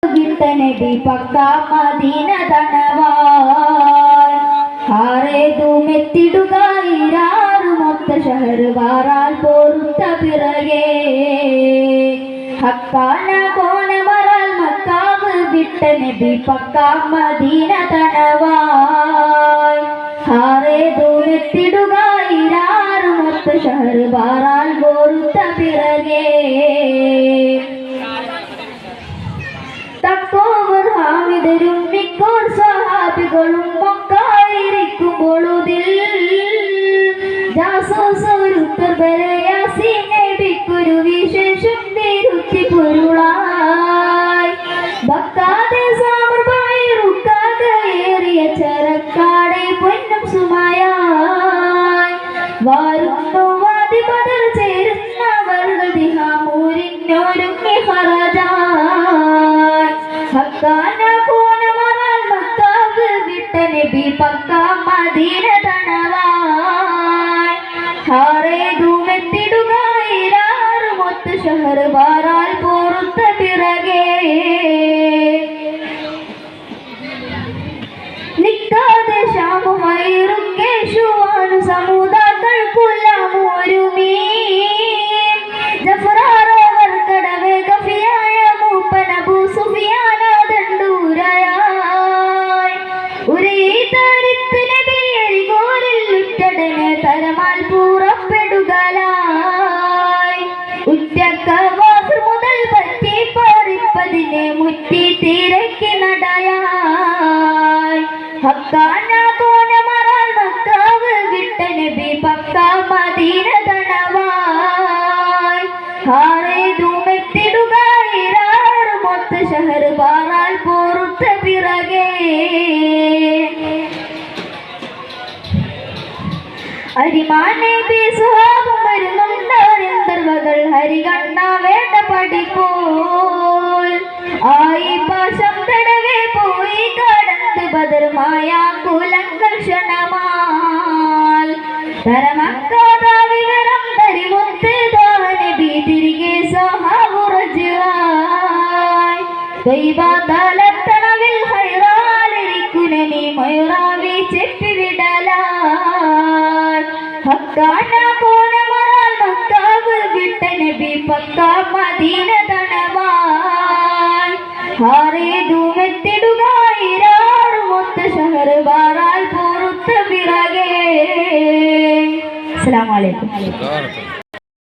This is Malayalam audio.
നബി പക്കാ മദീന തണവാൻ ഹാറേതുമെത്തിടുക ഇരാറുമൊത്ത ഷഹർ വാറാൽ പോരുത്ത പിറകെ ഹക്കാന കോനമറാൽ മക്കാവ് വിട്ട നബി പക്കാ മദീന തണവാൻ ഹാറേതുമെത്തിടുക ഇരാറുമൊത്ത ഷഹർ വാറാൽ പോരുത്ത പിറകെ തക്കോവർ ഹാമിദരും മിക്കോർ സഹാബികളും മക്കായിരിക്കുമ്പോഴുതിൽ ജാസൂസവരുത്തർ ബരയാസി നബിക്കൊരു വിശേഷം തിരുത്തി പൊരുളായി ബക്കാതെ സാമർബായി റുക്കാതെ ഏറിയ ചരക്കാടെ പൊന്നും സുമയായി വാരുന്നു വാദി ബദർ ചേരുന്നവരുടെ ദിഹാമൂരിഞ്ഞൊരുങ്ങി ഹറജായി ഹക്കാന കോനമറാൽ മക്കാവ് വിട്ട നബി പക്കാ മദീന തണവാൻ ഹാറേതുമെത്തിടുക ഇരാറുമൊത്ത് ഷഹർ വാറാൽ പോരുത്ത പിറകെ നിക്കാതെ ശാമുഹൈറും കേശുവാനു സമുദാക്കൾക്കുല്ലാം ഒരുമീ ജഫറാറവർ കടവേ ഗഫിയായ മൂപ്പൻ അബൂ സുഫിയാൻ ദണ്ടൂരയായി ഒരേ താരിത്ത് നബി അരികോരിൽ ഉറ്റടനെ തരമാൽ പൂറപ്പെടുകലായി ഉറ്റക്കവാസർ മുതൽ പറ്റി പറിപ്പതിനെ മുറ്റി തിരക്കി നടയായി ഹക്കാന കോനമറാൽ മക്കാവ് വിട്ട നബി പക്കാ മദീന തണവാൻ ഹാറേതുമെത്തിടുക ഇരാറുമൊത്ത ഷഹർ വാറാൽ പോരുത്ത പിറകെ അരിമാനെ സുഹാബും വരുന്നുണ്ടവകൾ ഹരികണ്ണ വേണ്ട പഠിപ്പോൽ ആയി പാശം തടവേ പോയി കടന്ന് ബദർമായ കുലങ്ങൾ ക്ഷണമാൽ തരമക്കാത വിവരം തരിമുത്ത് നബി തിരികെ സഹാവുറജുവായി തലത്തണവിൽ ഹൈറാലിരിക്കുനനി മൊയറാവി ചെപ്പിവിടലായി ഹക്കാന കോനമറാൽ മക്കാവ് വിട്ട നബി പക്കാ മദീന തണവാൻ ഹാറേതുമെത്തിടുക ഇരാറുമൊത്ത ഷഹർ വാറാൽ പോരുത്ത പിറകെ. അസ്സലാമു അലൈക്കും.